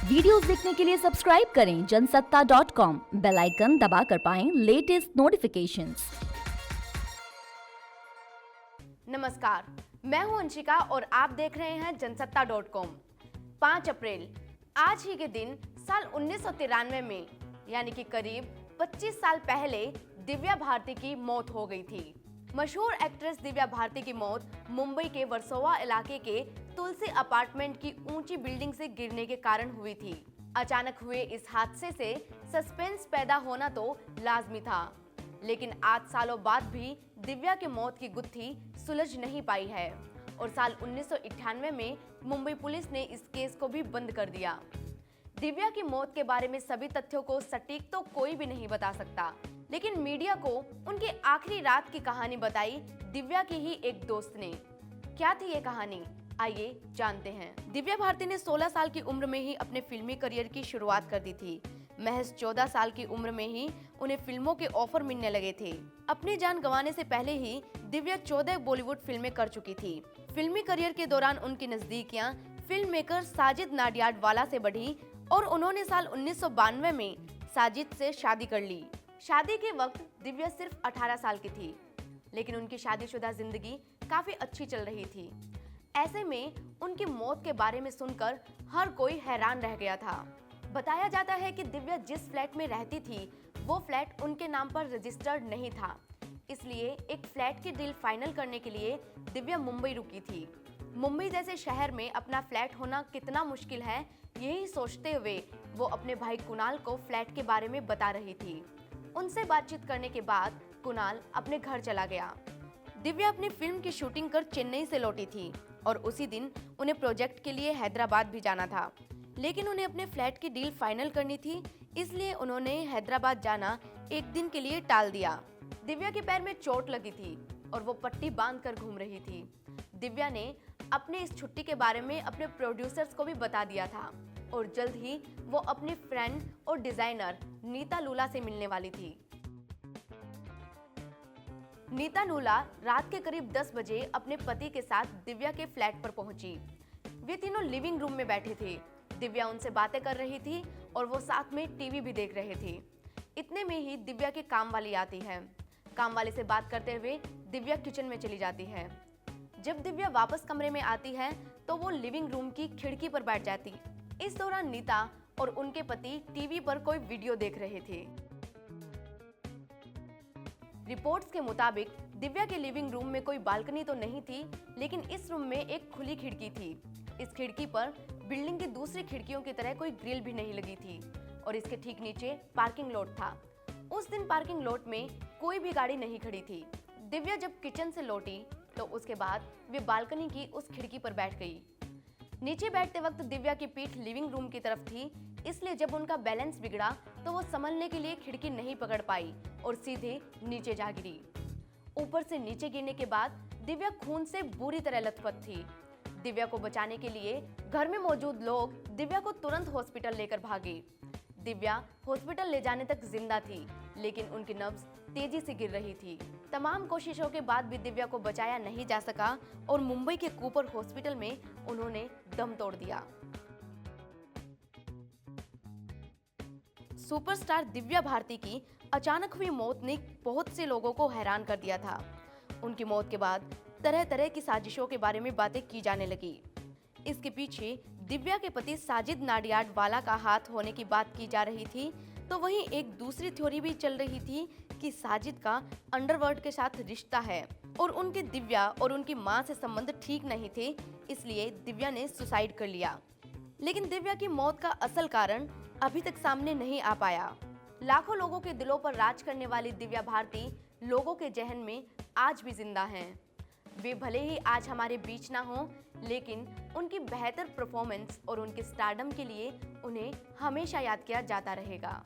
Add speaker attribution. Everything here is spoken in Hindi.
Speaker 1: वीडियोस देखने के लिए सब्सक्राइब करें जनसत्ता.com, बेल आइकन दबाकर पाएं लेटेस्ट नोटिफिकेशंस।
Speaker 2: नमस्कार, मैं हूं अंशिका और आप देख रहे हैं जनसत्ता.com। 5 अप्रैल आज ही के दिन साल 1993 में यानी कि करीब 25 साल पहले दिव्या भारती की मौत हो गई थी। मशहूर एक्ट्रेस दिव्या भारती की मौत मुंबई के वर्सोवा इलाके के तुलसी अपार्टमेंट की ऊंची बिल्डिंग से गिरने के कारण हुई थी। अचानक हुए इस हादसे से सस्पेंस पैदा होना तो लाजमी था, लेकिन 8 सालों बाद भी दिव्या की मौत की गुत्थी सुलझ नहीं पाई है और साल 1998 में मुंबई पुलिस ने इस केस को भी बंद कर दिया। दिव्या की मौत के बारे में सभी तथ्यों को सटीक तो कोई भी नहीं बता सकता, लेकिन मीडिया को उनकी आखिरी रात की कहानी बताई दिव्या की ही एक दोस्त ने। क्या थी ये कहानी, आइए जानते हैं। दिव्या भारती ने 16 साल की उम्र में ही अपने फिल्मी करियर की शुरुआत कर दी थी। महज 14 साल की उम्र में ही उन्हें फिल्मों के ऑफर मिलने लगे थे। अपनी जान गंवाने से पहले ही दिव्या 14 बॉलीवुड फिल्में कर चुकी थी। फिल्मी करियर के दौरान उनकी नजदीकियां फिल्म मेकर साजिद नाडियाडवाला से बढ़ी और उन्होंने साल 1992 में साजिद से शादी कर ली। शादी के वक्त दिव्या सिर्फ 18 साल की थी, लेकिन उनकी शादीशुदा जिंदगी काफी अच्छी चल रही थी। ऐसे में उनकी मौत के बारे में सुनकर हर कोई हैरान रह गया था। बताया जाता है कि दिव्या जिस फ्लैट में रहती थी वो फ्लैट उनके नाम पर रजिस्टर्ड नहीं था, इसलिए एक फ्लैट की डील फाइनल करने के लिए दिव्या मुंबई रुकी थी। मुंबई जैसे शहर में अपना फ्लैट होना कितना मुश्किल है, यही सोचते हुए वो अपने भाई कुणाल को फ्लैट के बारे में बता रही थी। उनसे बातचीत करने के बाद कुणाल अपने घर चला गया। दिव्या अपनी फिल्म की शूटिंग कर चेन्नई से लौटी थी और उसी दिन उन्हें प्रोजेक्ट के लिए हैदराबाद भी जाना था, लेकिन उन्हें अपने फ्लैट की डील फाइनल करनी थी, इसलिए उन्होंने हैदराबाद जाना एक दिन के लिए टाल दिया। दिव्या के पैर में चोट लगी थी और वो पट्टी बांध कर घूम रही थी। दिव्या ने अपने इस छुट्टी के बारे में अपने प्रोड्यूसर्स को भी बता दिया था और जल्द ही वो अपनी फ्रेंड और डिजाइनर नीता लूला से मिलने वाली थी। नीता लूला रात के करीब 10 बजे अपने पति के साथ दिव्या के फ्लैट पर पहुंची। वे तीनों लिविंग रूम में बैठे थे। दिव्या उनसे बातें कर रही थी और वो साथ में टीवी भी देख रहे थे। इतने में ही दिव्या की काम वाली आती है। काम वाले से बात करते हुए दिव्या किचन में चली जाती है। जब दिव्या वापस कमरे में आती है तो वो लिविंग रूम की खिड़की पर बैठ जाती। इस दौरान नीता और उनके पति टीवी पर कोई वीडियो देख रहे थे। रिपोर्ट्स के मुताबिक दिव्या के लिविंग रूम में कोई बालकनी तो नहीं थी, लेकिन इस रूम में एक खुली खिड़की थी। इस खिड़की पर बिल्डिंग की दूसरी खिड़कियों की तरह कोई ग्रिल भी नहीं लगी थी और इसके ठीक नीचे पार्किंग लॉट था। उस दिन पार्किंग लॉट में कोई भी गाड़ी नहीं खड़ी थी। दिव्या जब किचन से लौटी तो उसके बाद वे बालकनी की उस खिड़की पर बैठ गई। नीचे बैठते वक्त दिव्या की पीठ लिविंग रूम की तरफ थी, इसलिए जब उनका बैलेंस बिगड़ा तो वो संभलने के लिए खिड़की नहीं पकड़ पाई और सीधे नीचे जा गिरी। ऊपर से नीचे गिरने के बाद दिव्या खून से बुरी तरह लथपथ थी। दिव्या को बचाने के लिए घर में मौजूद लोग दिव्या को तुरंत हॉस्पिटल लेकर भागे। दिव्या हॉस्पिटल ले जाने तक जिंदा थी, लेकिन उनकी नब्ज तेजी से गिर रही थी। तमाम कोशिशों के बाद भी दिव्या को बचाया नहीं जा सका और मुंबई के कूपर हॉस्पिटल में उन्होंने दम तोड़ दिया। सुपरस्टार दिव्या भारती की अचानक हुई मौत ने बहुत से लोगों को हैरान कर दिया था। उनकी मौत के बाद तरह तरह की साजिशों के बारे में बातें की जाने लगी। इसके पीछे दिव्या के पति साजिद नाडियाडवाला का हाथ होने की बात की जा रही थी, तो वहीं एक दूसरी थ्योरी भी चल रही थी कि साजिद का अंडरवर्ल्ड के साथ रिश्ता है और उनके दिव्या और उनकी मां से संबंध ठीक नहीं थे, इसलिए दिव्या ने सुसाइड कर लिया। लेकिन दिव्या की मौत का असल कारण अभी तक सामने नहीं आ पाया। लाखों लोगों के दिलों पर राज करने वाली दिव्या भारती लोगों के जहन में आज भी जिंदा हैं। वे भले ही आज हमारे बीच ना हो, लेकिन उनकी बेहतर परफॉर्मेंस और उनके स्टारडम के लिए उन्हें हमेशा याद किया जाता रहेगा।